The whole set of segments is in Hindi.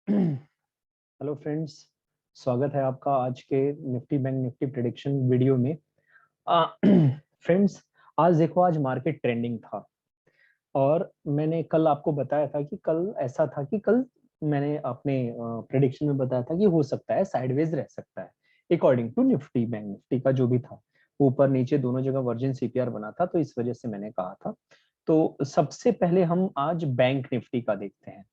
हेलो फ्रेंड्स, स्वागत है आपका आज के Nifty bank Nifty prediction video में। फ्रेंड्स, आज देखो, आज मार्केट ट्रेंडिंग था और मैंने कल आपको बताया था कि कल ऐसा था कि कल मैंने अपने प्रेडिक्शन में बताया था कि हो सकता है साइडवेज रह सकता है according to Nifty bank Nifty का जो भी था, ऊपर नीचे दोनों जगह वर्जिन सीपीआर बना था, तो इस वजह से मैंने कहा था। तो सबसे पहले हम आज बैंक निफ्टी का देखते हैं।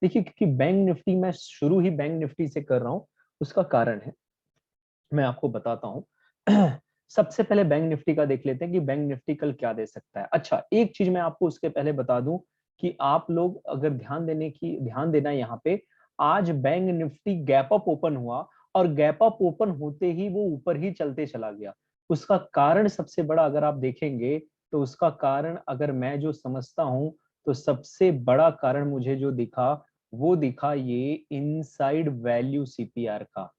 देखिए, क्योंकि बैंक निफ्टी मैं शुरू ही बैंक निफ्टी से कर रहा हूँ, उसका कारण है, मैं आपको बताता हूँ। सबसे पहले बैंक निफ्टी का देख लेते हैं कि बैंक निफ्टी कल क्या दे सकता है। अच्छा, एक चीज मैं आपको उसके पहले बता दूं कि आप लोग अगर ध्यान देना यहाँ पे। आज bank Nifty gap up open हुआ और गैप अप ओपन होते ही वो ऊपर ही चलते चला गया। उसका कारण सबसे बड़ा अगर आप देखेंगे, तो उसका कारण अगर मैं जो समझता हूं, तो सबसे बड़ा कारण मुझे जो दिखा, वो दिखा ये इनसाइड वैल्यू सीपीआर का।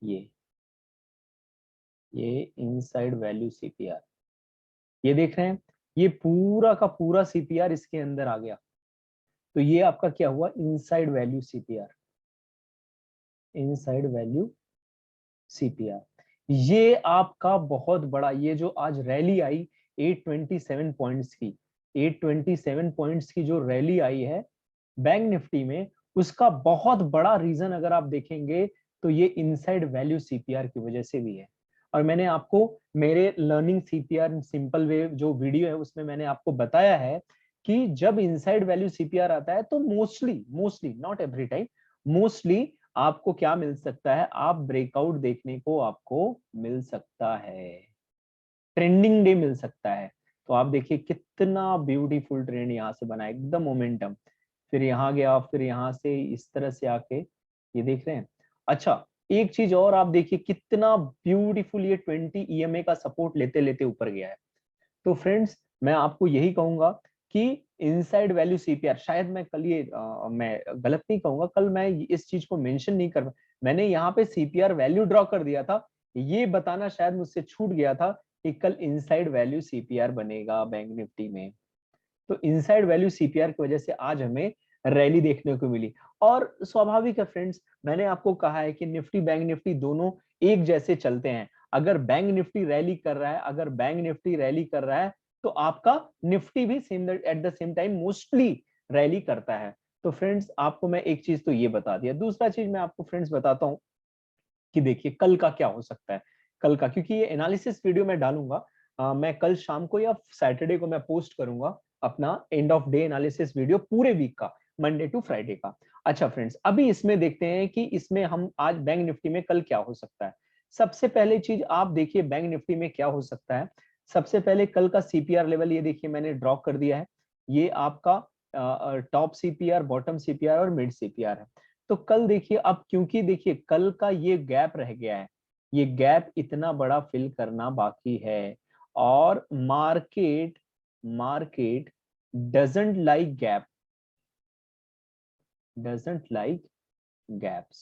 ये ये इनसाइड वैल्यू सीपीआर, ये देख रहे हैं, ये पूरा का पूरा सीपीआर इसके अंदर आ गया। तो ये आपका क्या हुआ, inside value CPR. Inside value CPR, ये आपका बहुत बड़ा, ये जो आज रैली आई 827 पॉइंट्स की, 827 पॉइंट्स की जो रैली आई है बैंक निफ्टी में, उसका बहुत बड़ा रीजन अगर आप देखेंगे, तो ये इनसाइड वैल्यू सीपीआर की वजह से भी है। और मैंने आपको मेरे लर्निंग सीपीआर सिंपल वे जो वीडियो है, उसमें मैंने आपको बताया है कि जब इनसाइड वैल्यू सीपीआर आता है, तो mostly mostly not every time, mostly आपको क्या मिल सकता है, आप ब्रेकआउट देखने को आपको मिल सकता है, ट्रेंडिंग डे मिल सकता है। तो आप देखिए कितना ब्यूटीफुल ट्रेंड यहाँ से बना है, एकदम मोमेंटम, फिर यहाँ गया, फिर यहाँ से इस तरह से आके, ये देख रहे हैं। अच्छा, एक चीज और आप देखिए, कितना ब्यूटीफुल ये 20 ईएमए का सपोर्ट लेते लेते ऊपर गया है। तो फ्रेंड्स, मैं आपको यही कहूंगा कि इनसाइड वैल्यू सीपीआर, शायद मैं कल ये मैं गलत नहीं कहूंगा, कल मैं इस चीज को मेंशन नहीं कर, मैंने यहाँ पे सीपीआर वैल्यू ड्रॉ कर दिया था, ये बताना शायद मुझसे छूट गया था कि कल इनसाइड वैल्यू सीपीआर बनेगा बैंक निफ्टी में। तो इनसाइड वैल्यू सीपीआर की वजह से आज हमें रैली देखने को मिली। और स्वाभाविक है फ्रेंड्स, मैंने आपको कहा है कि निफ्टी बैंक निफ्टी दोनों एक जैसे चलते हैं। अगर बैंक निफ्टी रैली कर रहा है, अगर बैंक निफ्टी रैली कर रहा है, तो आपका निफ्टी भी same at the same time mostly rally करता है। तो फ्रेंड्स, आपको मैं एक चीज तो ये बता दिया, दूसरा चीज मैं आपको फ्रेंड्स बताता हूँ कि देखिए कल का क्या हो सकता है। कल का, क्योंकि ये एनालिसिस वीडियो मैं डालूंगा, मैं कल शाम को या सैटरडे को मैं पोस्ट करूंगा अपना end of day analysis video पूरे वीक का, मंडे टू फ्राइडे का। अच्छा फ्रेंड्स, अभी इसमें देखते हैं कि इसमें हम आज बैंक निफ्टी में कल क्या हो सकता है। सबसे पहले चीज आप देखिए बैंक निफ्टी में क्या हो सकता है। सबसे पहले कल का सीपीआर लेवल, ये देखिए मैंने ड्रॉ कर दिया है, ये आपका टॉप सीपीआर, बॉटम सीपीआर और मिड सीपीआर है। तो कल देखिए, अब क्योंकि देखिए कल का ये गैप रह गया है, ये गैप इतना बड़ा फिल करना बाकी है, और market market doesn't like gap, doesn't like gaps.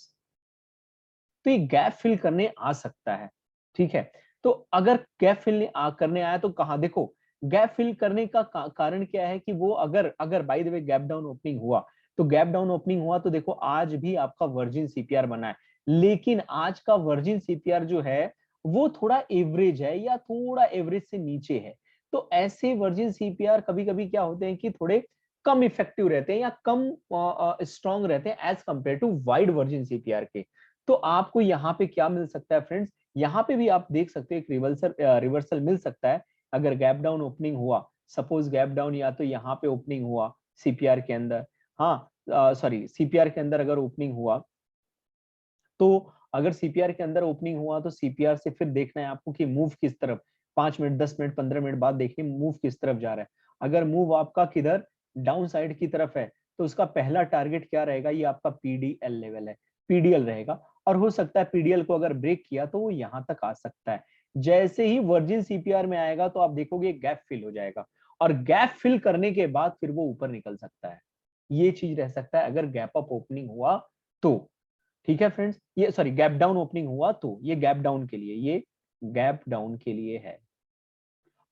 तो ये गैप फिल करने आ सकता है, ठीक है। तो अगर गैप फिल करने आया, तो कहां देखो, गैप फिल करने का कारण क्या है कि वो अगर अगर by the way gap down opening हुआ, तो गैप डाउन ओपनिंग हुआ, तो देखो आज भी आपका वर्जिन सीपीआर बना है, लेकिन आज का वर्जिन सीपीआर जो है वो थोड़ा एवरेज है या थोड़ा एवरेज से नीचे है। तो ऐसे वर्जिन सीपीआर कभी कभी क्या होते हैं कि थोड़े कम इफेक्टिव रहते हैं या कम स्ट्रॉन्ग रहते हैं as compare to wide virgin CPR के। तो आपको यहाँ पे क्या मिल सकता है फ्रेंड्स, यहाँ पे भी आप देख सकते हैं एक रिवर्सल रिवर्सल मिल सकता है। अगर गैप डाउन ओपनिंग हुआ, सपोज गैप डाउन या तो यहाँ पे ओपनिंग हुआ सीपीआर के अंदर, हाँ सॉरी सीपीआर के अंदर अगर ओपनिंग हुआ, तो अगर सीपीआर के अंदर ओपनिंग हुआ, तो सीपीआर से फिर देखना है आपको कि मूव किस तरफ, 5 मिनट 10 मिनट 15 मिनट बाद देखिए मूव किस तरफ जा रहा है। अगर मूव आपका किधर डाउन साइड की तरफ है, तो उसका पहला टारगेट क्या रहेगा, ये आपका पीडीएल लेवल है, पीडीएल रहेगा। और हो सकता है पीडीएल को अगर ब्रेक किया, तो वो यहां तक आ सकता है। जैसे ही वर्जिन सीपीआर में आएगा, तो आप देखोगे गैप फिल हो जाएगा, और गैप फिल करने के बाद फिर वो ऊपर निकल सकता है। ये चीज रह सकता है अगर गैप अप ओपनिंग हुआ तो। ठीक है फ्रेंड्स, ये सॉरी गैप डाउन ओपनिंग हुआ, तो ये गैप डाउन के लिए, ये गैप डाउन के लिए है।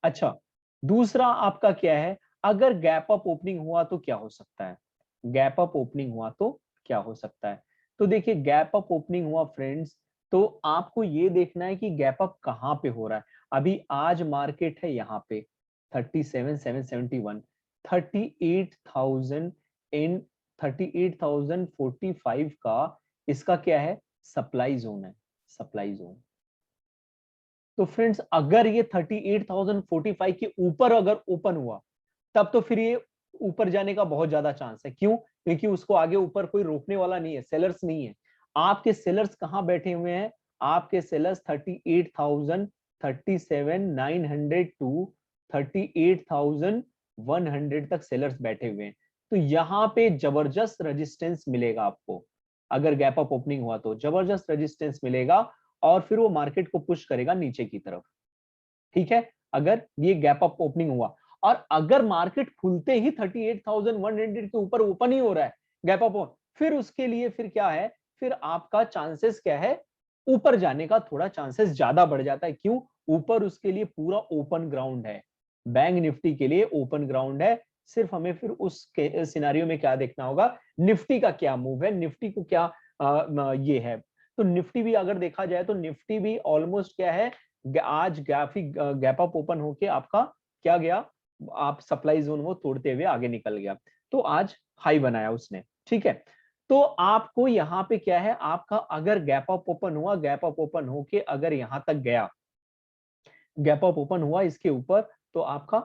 अच्छा, दूसरा आपका क्या है, अगर गैप अप ओपनिंग हुआ तो क्या हो सकता है, गैप अप ओपनिंग हुआ तो क्या हो सकता है। तो देखिए गैप अप ओपनिंग हुआ फ्रेंड्स, तो आपको ये देखना है कि गैप अप कहाँ पे हो रहा है। अभी आज मार्केट है यहाँ पे 37,771, 38,000 इन 38,045 का इसका क्या है, सप्लाई जोन है, सप्लाई जोन। तो फ्रेंड्स अगर ये 38,045 के ऊपर अगर ओपन हुआ तब तो फिर ये ऊपर जाने का बहुत ज्यादा चांस है। क्यों? क्योंकि उसको आगे ऊपर कोई रोकने वाला नहीं है, सेलर्स नहीं है। आपके सेलर्स कहां बैठे हुए हैं? आपके सेलर्स 38,000, 37,900 टू 38,100 तक सेलर्स बैठे हुए हैं। तो यहाँ पे जबरदस्त रेजिस्टेंस मिलेगा आपको। अगर गैप अप ओपनिंग हुआ तो जबरदस्त रेजिस्टेंस मिलेगा और फिर वो मार्केट को पुश करेगा नीचे की तरफ। ठीक है, अगर ये गैप अप ओपनिंग हुआ और अगर मार्केट खुलते ही 38,100 के ऊपर ओपन ही हो रहा है गैप अप, फिर उसके लिए फिर क्या है, फिर आपका चांसेस क्या है, ऊपर जाने का थोड़ा चांसेस ज्यादा बढ़ जाता है। क्यों? ऊपर उसके लिए पूरा ओपन ग्राउंड है, बैंक निफ्टी के लिए ओपन ग्राउंड है। सिर्फ हमें फिर उस सिनेरियो में क्या देखना होगा, निफ्टी का क्या मूव है, निफ्टी को क्या ये है। तो निफ्टी भी अगर देखा जाए तो निफ्टी भी ऑलमोस्ट क्या है, आज गैप अप ओपन होके आपका क्या गया, आप सप्लाई जोन वो तोड़ते हुए आगे निकल गया, तो आज हाई बनाया उसने। ठीक है, तो आपको यहाँ पे क्या है, आपका अगर गैप अप ओपन हुआ, गैप अप ओपन होके अगर यहाँ तक गया, गैप अप ओपन हुआ इसके ऊपर, तो आपका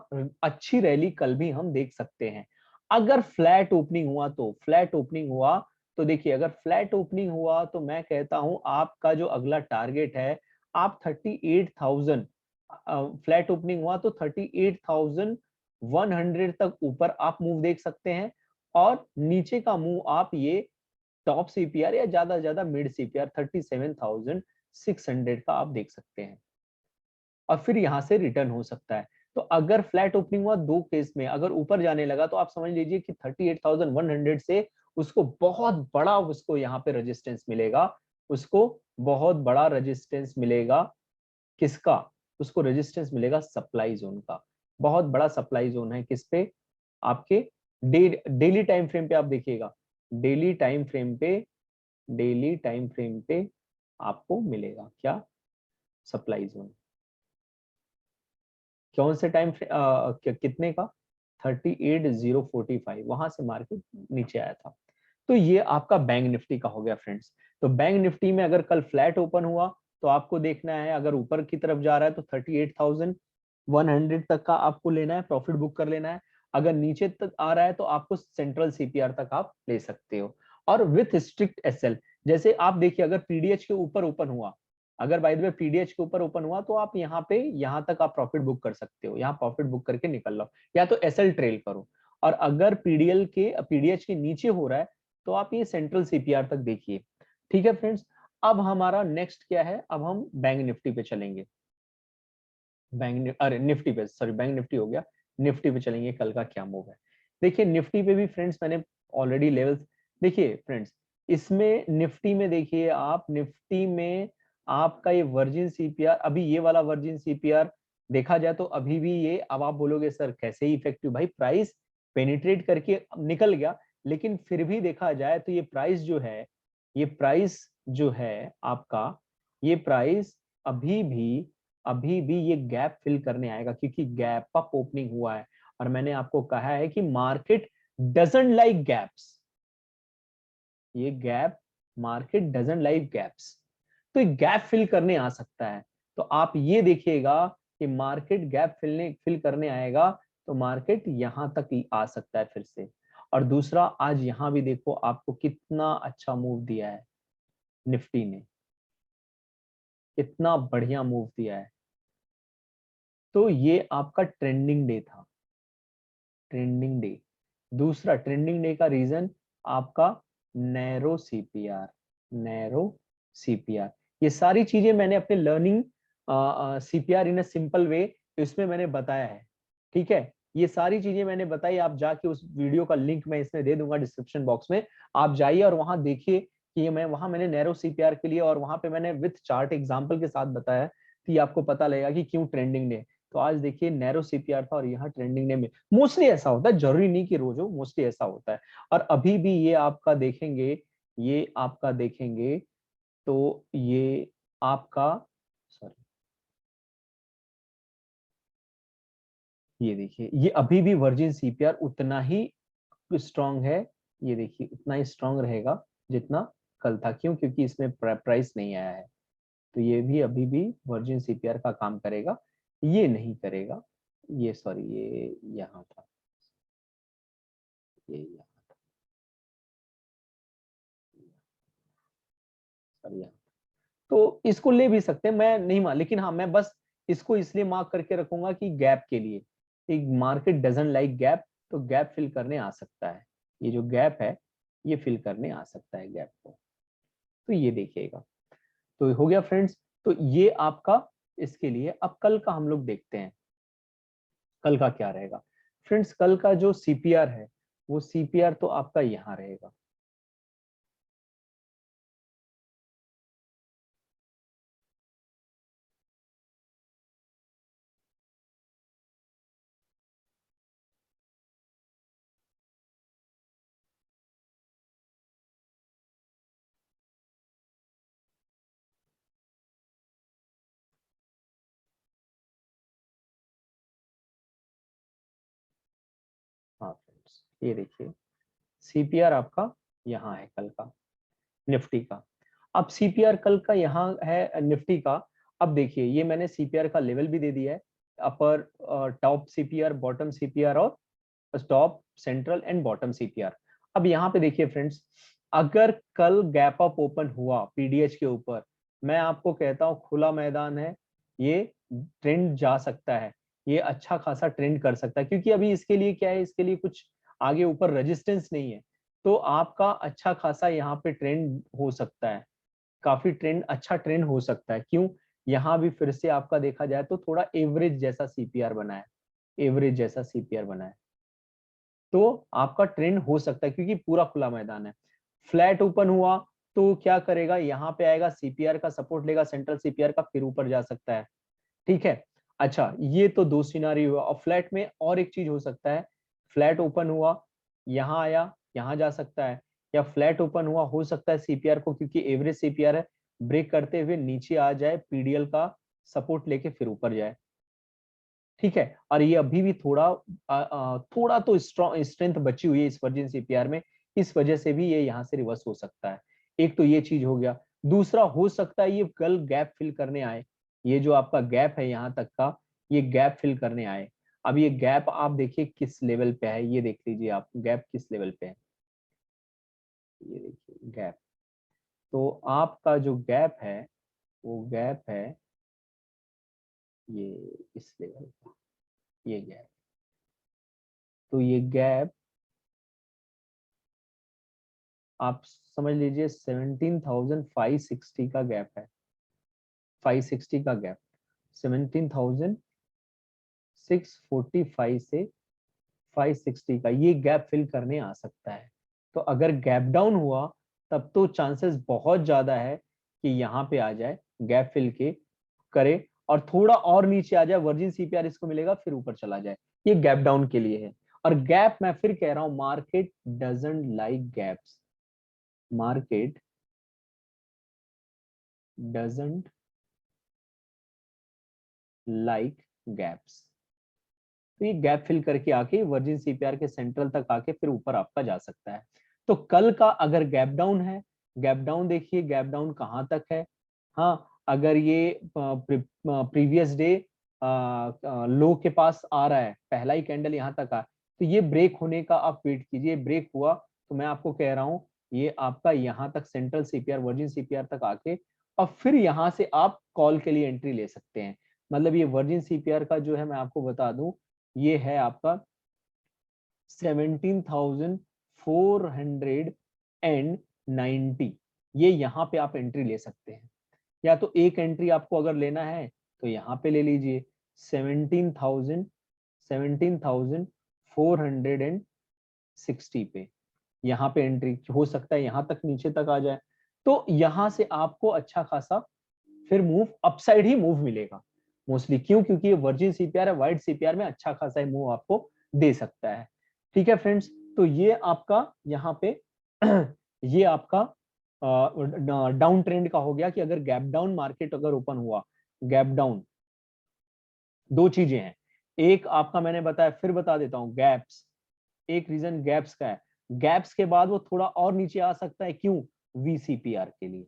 अच्छी रैली कल भी हम देख सकते हैं। अगर फ्लैट ओपनिंग हुआ तो फ्लैट ओपनिंग हुआ तो देखिए, अगर फ्लैट ओपनिंग हुआ तो मैं कहता हूं आपका जो अगला टारगेट है, आप 38,000, फ्लैट ओपनिंग हुआ तो 38,100 तक ऊपर आप मूव देख सकते हैं। और नीचे का मूव आप ये टॉप सीपीआर या ज्यादा से ज्यादा मिड सीपीआर 37,600 का आप देख सकते हैं और फिर यहां से रिटर्न हो सकता है। तो अगर फ्लैट ओपनिंग हुआ दो केस में, अगर ऊपर जाने लगा तो आप समझ लीजिए कि 38,100 से उसको बहुत बड़ा, उसको यहाँ पे रेजिस्टेंस मिलेगा, उसको बहुत बड़ा रेजिस्टेंस मिलेगा। किसका? उसको रेजिस्टेंस मिलेगा सप्लाई जोन का। बहुत बड़ा सप्लाई जोन है किस पे? आपके डेली टाइम फ्रेम पे आप देखिएगा, डेली टाइम फ्रेम पे, डेली टाइम फ्रेम पे आपको मिलेगा क्या, सप्लाई जोन। कौन से टाइम कितने का? 38,045, वहां से मार्केट नीचे आया था। तो ये आपका बैंक निफ्टी का हो गया फ्रेंड्स। तो बैंक निफ्टी में अगर कल फ्लैट ओपन हुआ तो आपको देखना है, अगर ऊपर की तरफ जा रहा है तो 38,100 तक का आपको लेना है, प्रॉफिट बुक कर लेना है। अगर नीचे तक आ रहा है तो आपको सेंट्रल सीपीआर तक आप ले सकते हो, और विथ स्ट्रिक्ट एसएल। जैसे आप देखिए, अगर पीडीएच के ऊपर ओपन हुआ, अगर बाय द वे पीडीएच के ऊपर ओपन हुआ तो आप यहाँ पे, यहाँ तक आप प्रॉफिट बुक कर सकते हो, यहाँ प्रॉफिट बुक करके निकल लो, या तो एसएल ट्रेल करो। और अगर पीडीएच के नीचे हो रहा है तो आप ये सेंट्रल सीपीआर तक देखिए। ठीक है फ्रेंड्स, अब हमारा नेक्स्ट क्या है, अब हम बैंक निफ्टी पे चलेंगे। अरे निफ्टी पे, सॉरी बैंक निफ्टी हो गया, निफ्टी पे चलेंगे, कल का क्या मूव है। देखिए निफ्टी पे भी फ्रेंड्स मैंने ऑलरेडी लेवल्स, देखिए फ्रेंड्स इसमें निफ्टी में देखिए आप, निफ्टी में आपका ये वर्जिन सीपीआर, अभी ये वाला वर्जिन सीपीआर देखा जाए तो अभी भी ये, अब आप बोलोगे सर कैसे ही इफेक्टिव, भाई प्राइस पेनिट्रेट करके निकल गया, लेकिन फिर भी देखा जाए तो ये प्राइस जो है, ये प्राइस जो है आपका, ये प्राइस अभी भी ये गैप फिल करने आएगा, क्योंकि गैप अप ओपनिंग हुआ है। और मैंने आपको कहा है कि मार्केट डजंट लाइक गैप्स, ये gap, market doesn't like gaps, तो ये गैप फिल करने आ सकता है। तो आप ये देखिएगा कि मार्केट गैप फिल करने आएगा तो मार्केट यहां तक ही आ सकता है फिर से। और दूसरा, आज यहां भी देखो आपको कितना अच्छा मूव दिया है निफ्टी ने, कितना बढ़िया मूव दिया है। तो ये आपका ट्रेंडिंग डे था, ट्रेंडिंग डे। दूसरा ट्रेंडिंग डे का रीजन आपका नैरो सीपीआर, नैरो सीपीआर। ये सारी चीजें मैंने अपने learning CPR in a simple way, इसमें मैंने बताया है। ठीक है, ये सारी चीजें मैंने बताई, आप जाके उस वीडियो का लिंक मैं इसमें दे दूंगा डिस्क्रिप्शन बॉक्स में, आप जाइए और वहां देखिए कि मैं वहां मैंने नैरो सीपीआर के लिए, और वहां पे मैंने विथ चार्ट एग्जांपल के साथ बताया, तो ये आपको पता लगेगा कि क्यों ट्रेंडिंग डे। तो आज देखिए नैरो सीपीआर था और यहाँ ट्रेंडिंग डे में मोस्टली ऐसा होता है, जरूरी नहीं कि रोज हो, मोस्टली ऐसा होता है। और अभी भी ये आपका देखेंगे ये आपका देखेंगे तो ये आपका, सॉरी, ये देखिए ये अभी भी वर्जिन सीपीआर उतना ही स्ट्रांग है। ये देखिए उतना ही स्ट्रांग रहेगा जितना कल था। क्यों? क्योंकि इसमें प्राइस नहीं आया है, तो ये भी अभी भी वर्जिन सीपीआर का काम करेगा, ये नहीं करेगा। ये सॉरी, ये यहाँ था, ये यहाँ था, सॉरी यहाँ। तो इसको ले भी सकते हैं, मैं नहीं मान, लेकिन हाँ मैं बस इसको इसलिए मार्क करके रखूंगा कि गैप के लिए, एक मार्केट डजंट लाइक गैप, तो गैप फिल करने आ सकता है। ये जो गैप है ये फिल करने आ सकता है गैप को, तो ये देखिएगा। तो हो गया फ्रेंड्स, तो ये आपका इसके लिए। अब कल का हम लोग देखते हैं, कल का क्या रहेगा। फ्रेंड्स कल का जो सीपीआर है वो सीपीआर तो आपका यहाँ रहेगा। हाँ फ्रेंड्स ये देखिए सीपीआर आपका यहाँ है कल का निफ्टी का। अब सीपीआर कल का यहाँ है निफ्टी का। अब देखिए ये मैंने सीपीआर का लेवल भी दे दिया है, अपर, टॉप सीपीआर, बॉटम सीपीआर और top, central and bottom CPR. अब यहाँ पे देखिए फ्रेंड्स, अगर कल गैप अप ओपन हुआ पीडीएच के ऊपर, मैं आपको कहता हूँ खुला मैदान है, ये ट्रेंड जा सकता है, ये अच्छा खासा ट्रेंड कर सकता है। क्योंकि अभी इसके लिए क्या है, इसके लिए कुछ आगे ऊपर रेजिस्टेंस नहीं है, तो आपका अच्छा खासा यहाँ पे ट्रेंड हो सकता है, काफी ट्रेंड, अच्छा ट्रेंड हो सकता है। क्यों? यहाँ भी फिर से आपका देखा जाए तो थोड़ा एवरेज जैसा सीपीआर बना है, एवरेज जैसा सीपीआर बना है, तो आपका ट्रेंड हो सकता है क्योंकि पूरा खुला मैदान है। फ्लैट ओपन हुआ तो क्या करेगा, यहाँ पे आएगा, सीपीआर का सपोर्ट लेगा, सेंट्रल सीपीआर का, फिर ऊपर जा सकता है। ठीक है, अच्छा ये तो दो सिनारी हुआ। और फ्लैट में और एक चीज हो सकता है, फ्लैट ओपन हुआ, यहाँ आया, यहाँ जा सकता है, या फ्लैट ओपन हुआ, हो सकता है सीपीआर को, क्योंकि एवरेज सीपीआर है, ब्रेक करते हुए नीचे आ जाए, पीडीएल का सपोर्ट लेके फिर ऊपर जाए। ठीक है, और ये अभी भी थोड़ा तो स्ट्रेंथ बची हुई है इस वर्जिन सीपीआर में, इस वजह से भी ये यहाँ से रिवर्स हो सकता है। एक तो ये चीज हो गया। दूसरा हो सकता है ये कल गैप फिल करने आए, ये जो आपका गैप है यहाँ तक का, ये गैप फिल करने आए। अब ये गैप आप देखिए किस लेवल पे है, ये देख लीजिए आप गैप किस लेवल पे है, ये देखिए गैप। तो आपका जो गैप है वो गैप है ये इस लेवल का, ये गैप। तो ये गैप आप समझ लीजिए 17,560 का गैप है, 560 का गैप, 17,645 से 560 का ये गैप फिल करने आ सकता है। तो अगर गैप डाउन हुआ तब तो चांसेस बहुत ज्यादा है कि यहाँ पे आ जाए, गैप फिल के करे, और थोड़ा और नीचे आ जाए, वर्जिन सीपीआर इसको मिलेगा, फिर ऊपर चला जाए। ये गैप डाउन के लिए है। और गैप मैं फिर कह रहा हूं, market doesn't like gaps, market doesn't like gaps. तो ये गैप फिल करके आके वर्जिन सीपीआर के सेंट्रल तक आके फिर ऊपर आपका जा सकता है। तो कल का अगर गैप डाउन है, गैप डाउन देखिए, गैप डाउन कहाँ तक है। हाँ, अगर ये प्रीवियस डे लो के पास आ रहा है, पहला ही कैंडल यहाँ तक आ, तो ये ब्रेक होने का आप वेट कीजिए। ब्रेक हुआ तो मैं आपको कह रहा हूँ ये आपका यहाँ तक सेंट्रल सीपीआर, वर्जिन सीपीआर तक आके, और फिर यहाँ से आप कॉल के लिए एंट्री ले सकते हैं। मतलब ये वर्जिन सीपीआर का जो है, मैं आपको बता दूं, ये है आपका 17,490, ये यहाँ पे आप एंट्री ले सकते हैं। या तो एक एंट्री आपको अगर लेना है तो यहाँ पे ले लीजिए 17,460 पे, यहाँ पे एंट्री हो सकता है, यहाँ तक नीचे तक आ जाए। तो यहाँ से आपको अच्छा खासा फिर मूव अपसाइड ही मूव मिलेगा मोस्टली। क्यों? क्योंकि ये वर्जिन सीपीआर है, वाइट सीपीआर में अच्छा खासा मूव आपको दे सकता है। ठीक है फ्रेंड्स, तो ये आपका यहाँ पे ये आपका डाउन ट्रेंड का हो गया कि अगर गैप डाउन मार्केट अगर ओपन हुआ, गैप डाउन, दो चीजें हैं, एक आपका मैंने बताया, फिर बता देता हूं, गैप्स, एक रीजन गैप्स का है, गैप्स के बाद वो थोड़ा और नीचे आ सकता है, क्यों? वीसीपीआर के लिए।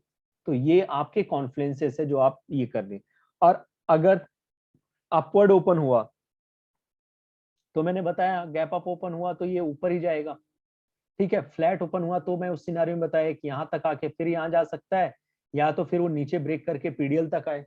तो ये आपके कॉन्फ्लुएंसेस है जो आप ये कर रहे हैं। और अगर अपवर्ड ओपन हुआ तो मैंने बताया गैप अप ओपन हुआ तो ये ऊपर ही जाएगा, ठीक है। फ्लैट ओपन हुआ तो मैं उस सिनारियो में बताया कि यहाँ तक आके फिर यहाँ जा सकता है, या तो फिर वो नीचे ब्रेक करके पीडीएल तक आए,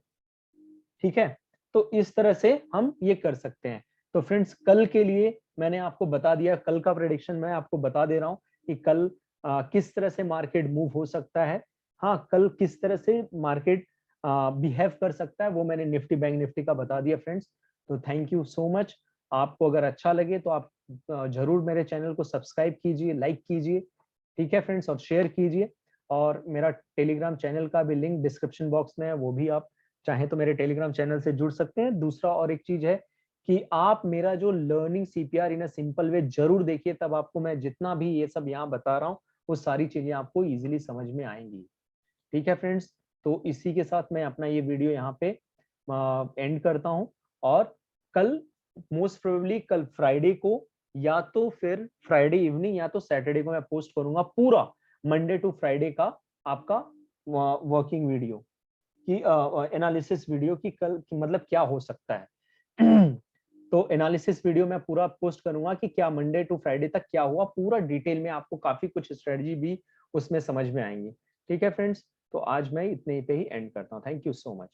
ठीक है। तो इस तरह से हम ये कर सकते हैं। तो फ्रेंड्स, कल के लिए मैंने आपको बता दिया, कल का प्रेडिक्शन मैं आपको बता दे रहा हूँ कि कल किस तरह से मार्केट मूव हो सकता है। हाँ, कल किस तरह से मार्केट बिहेव कर सकता है वो मैंने निफ्टी बैंक निफ्टी का बता दिया फ्रेंड्स। तो थैंक यू सो मच। आपको अगर अच्छा लगे तो आप जरूर मेरे चैनल को सब्सक्राइब कीजिए, लाइक कीजिए, ठीक है फ्रेंड्स, और शेयर कीजिए। और मेरा टेलीग्राम चैनल का भी लिंक डिस्क्रिप्शन बॉक्स में है, वो भी आप चाहे तो मेरे टेलीग्राम चैनल से जुड़ सकते हैं। दूसरा और एक चीज है कि आप मेरा जो learning CPR in a simple way जरूर देखिए, तब आपको मैं जितना भी ये सब यहाँ बता रहा हूँ वो सारी चीजें आपको इजीली समझ में आएंगी, ठीक है फ्रेंड्स। तो इसी के साथ मैं अपना ये वीडियो यहाँ पे एंड करता हूँ। और कल मोस्ट प्रोबेबली कल फ्राइडे को, या तो फिर फ्राइडे इवनिंग या तो सैटरडे को मैं पोस्ट करूंगा पूरा मंडे टू फ्राइडे का आपका वर्किंग वीडियो की एनालिसिस वीडियो की कल की मतलब क्या हो सकता है। तो एनालिसिस वीडियो मैं पूरा पोस्ट करूंगा कि क्या मंडे टू फ्राइडे तक क्या हुआ, पूरा डिटेल में आपको काफी कुछ स्ट्रेटजी भी उसमें समझ में आएंगी, ठीक है फ्रेंड्स। तो आज मैं इतने पे ही एंड करता हूँ। Thank you so much.